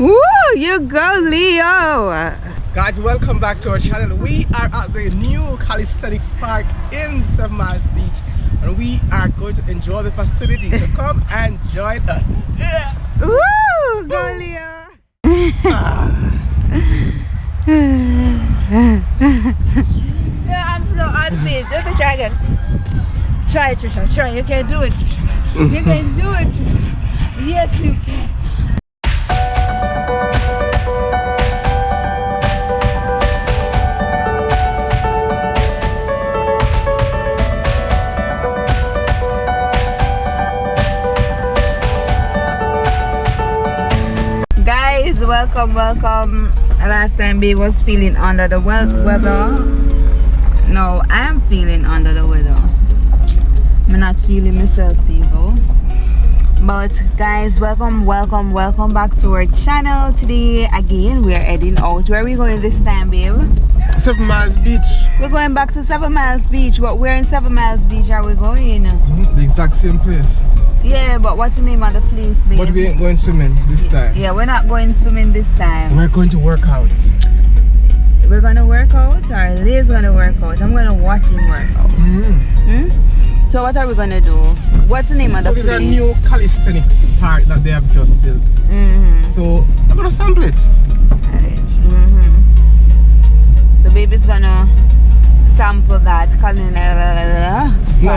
Woo! You go, Leo! Guys, welcome back to our channel. We are at the new Calisthenics Park in 7 Miles Beach, and we are going to enjoy the facility. So come and join us. Woo! Go, Leo! Yeah, I'm so unfit. Let me try again. Try it, Trisha. Try. You can do it, Trisha. You can do it, Trisha. Yes, you can. Guys, welcome. Last time babe was feeling under the weather. No, I am feeling under the weather. I'm not feeling myself, people. But guys, welcome back to our channel. Today again we are heading out. Where are we going this time, babe? 7 Miles Beach. We're going back to 7 Miles Beach. But where in 7 Miles Beach are we going? The exact same place. Yeah, but what's the name of the place, babe? But we ain't going swimming this time. Yeah, we're not going swimming this time. We're going to work out. We're gonna work out, or Lee's gonna work out. I'm gonna watch him work out. So what are we gonna do? What's the name of the place? It's a new Calisthenics Park that they have just built. So I'm gonna sample it. Alright. So baby's gonna sample that. No.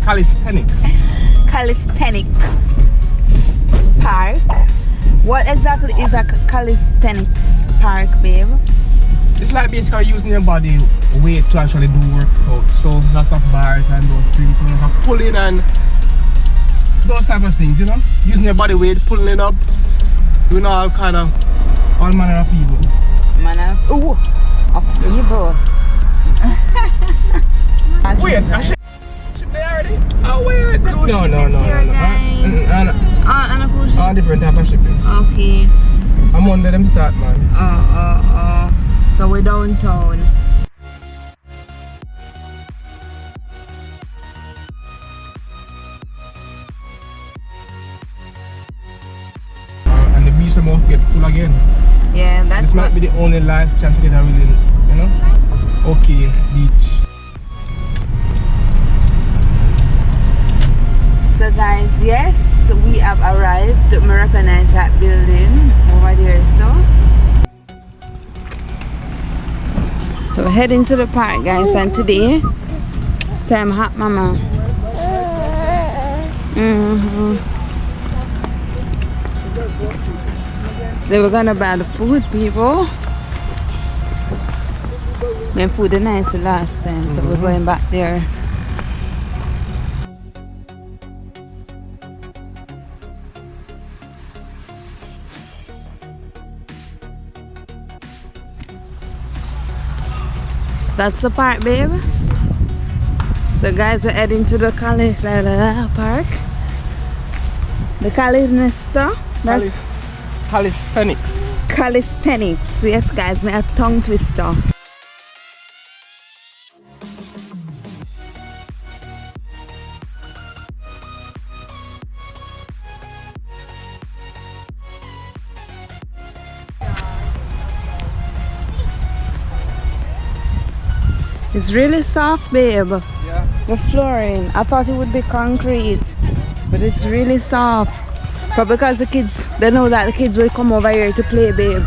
Calisthenics. Calisthenics Park. What exactly is a calisthenics park, babe? It's like basically using your body weight to actually do workouts. So lots of bars and those things, you know, pulling and those type of things, you know. Using your body weight, pulling it up, doing all manner of evil. Of evil. Wait, I should there already? Oh wait, no. All different type of shippings. Okay. I'm under them start, man. So we're downtown. And the beach must get full again. Yeah, that's this might be the only last chance to get a really, you know, okay beach. So guys, yes, we have arrived. We recognize that building over there, so we're heading to the park, guys, and today time hot mama. So we're gonna buy the food, people. The food is nice last time, so we're going back there. That's the park, babe. So guys, we're heading to the park. The Calisthenics. Calisthenics. Yes guys, my tongue twister. It's really soft, babe. Yeah. The flooring. I thought it would be concrete, but it's really soft. Probably because the kids, they know that the kids will come over here to play, babe.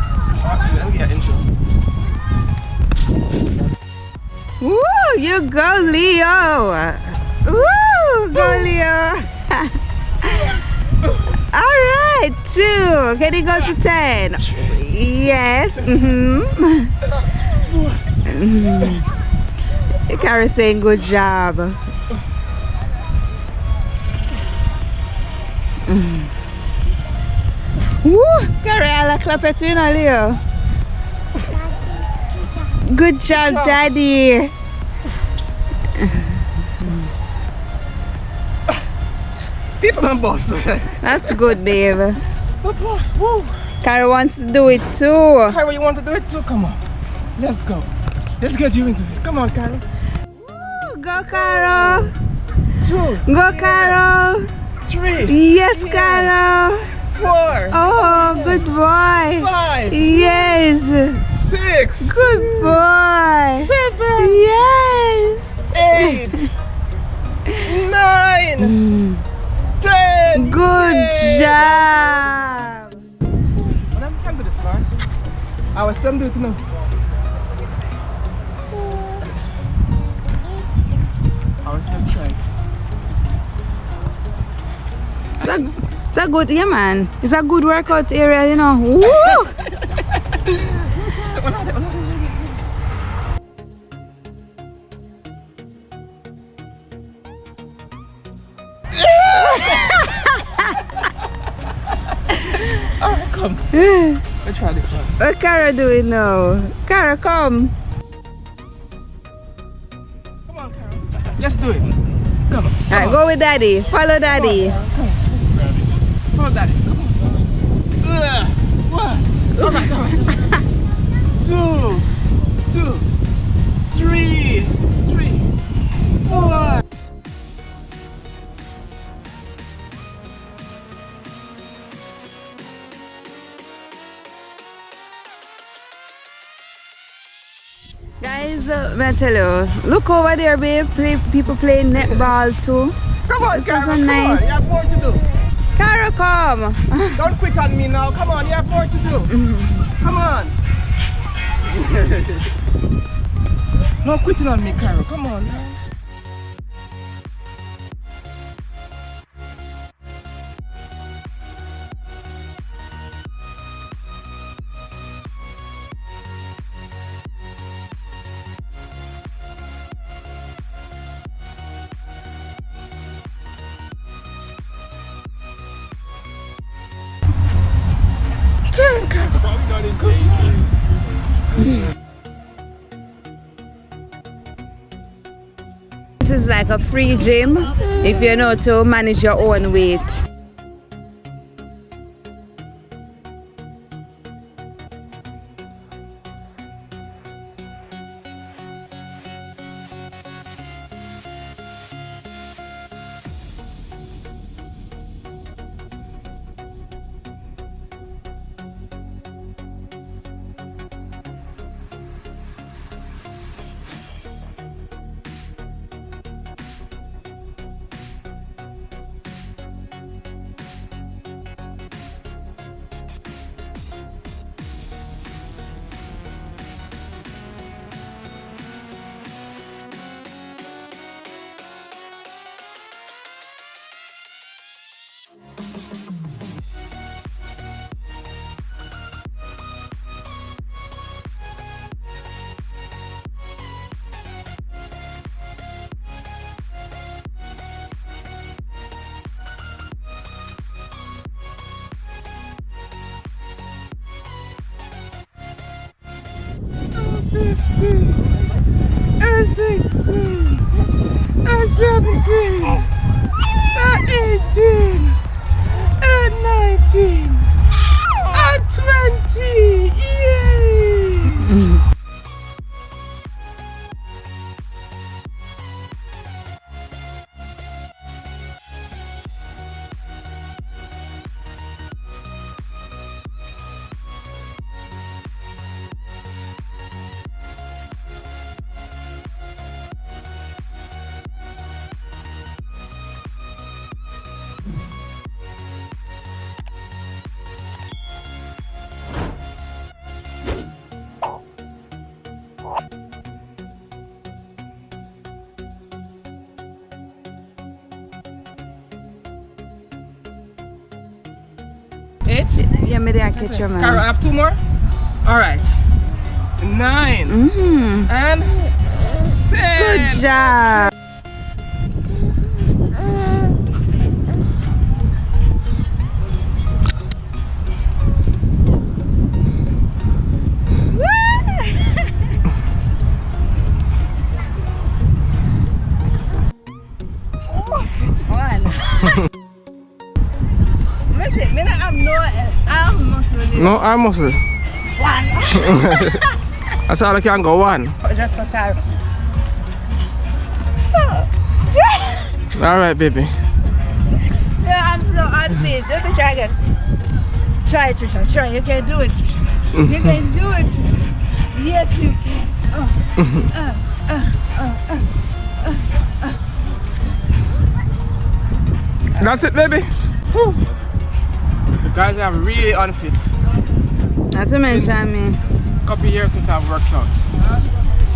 Woo! You go, Leo! Woo! Go, Leo! Alright, 2. Can you go to 10? Yes. Carrie saying good job. Woo! Carrie, I'll clap at you now, Leo. Good job, Daddy. People and boss. That's good, babe. The boss, woo. Carrie wants to do it too. Carrie, you want to do it too? Come on. Let's go. Let's get you into it. Come on, Carrie. Woo, go, Carol. 2. Go, Carol. 3. Yes, Carol. 4. Oh. boy. 5. Yes. 6. Good boy. 7. Yes. 8. 9. 10. Good Yay. job. What am I do this, man? I was them do it now. I was them try. It's a good, yeah, man. It's a good workout area, you know. Woo! Alright, come. Let's try this one. What Cara doing now? Cara, come. Come on, Carol. Just do it. Come on. Alright, go with daddy. Follow daddy. Follow daddy. Come on. 1. Alright, alright. 2. 3. 4. Guys, I tell you, look over there, babe. People playing netball too. Come on, This is Carol. so Come nice. on. You have more to do. Cara, come. Don't quit on me now. Come on. You have more to do. Come on. No quitting on me, Carol. Come on now. This is like a free gym if you know to manage your own weight. A 16, a 17, a 18, a 19, a 20. Yay! Eight? Yeah, maybe I catch your man. Carol, I have 2 more? Alright. 9 and 10. Good job. No arm muscle. 1. That's all I can go. 1. Just for Carol. Alright, baby. Yeah, I'm so unfit. Let me try again. Try, Trisha. Try. You can do it, Trisha. You can do it, Trisha. Yes, you can. That's it, baby. Whew. The guys are really unfit. Not to mention me. Couple years since I've worked out.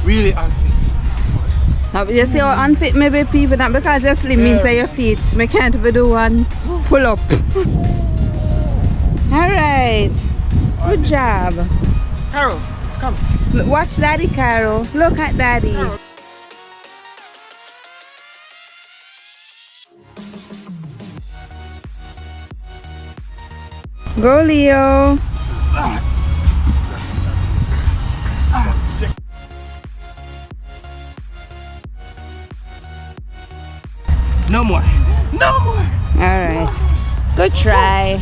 Really unfit. Now, you see how unfit maybe people, not because you slim means your feet. I can't even do one pull up. Alright. Good job. Carol, come. Look, watch Daddy, Carol. Look at Daddy. Carol. Go, Leo. No more. No more. Alright. Good try.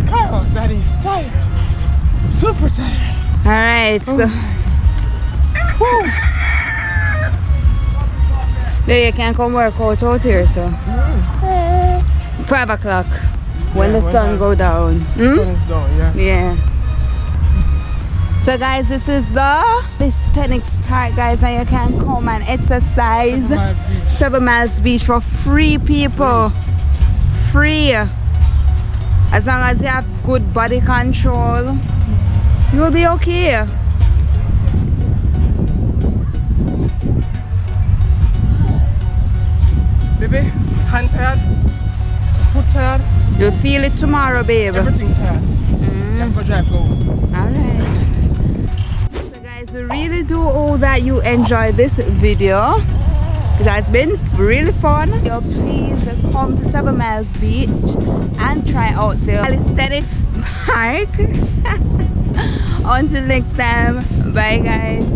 Carol, Daddy's tired. Super tired. Alright, so there you can come work out here, so 5 o'clock when the sun go down. Sun is down, yeah. Yeah. So guys, this is the Calisthenics park, guys, and you can come and exercise 7 Miles Beach for free, people. Free. As long as you have good body control, you'll be okay. Baby, hand tired, foot tired. You'll feel it tomorrow, babe. Everything tired. You have to drive home. Alright. So guys, we really do hope that you enjoy this video. It has been really fun. So please come to 7 Miles Beach and try out the Calisthenics park. Until next time, bye guys.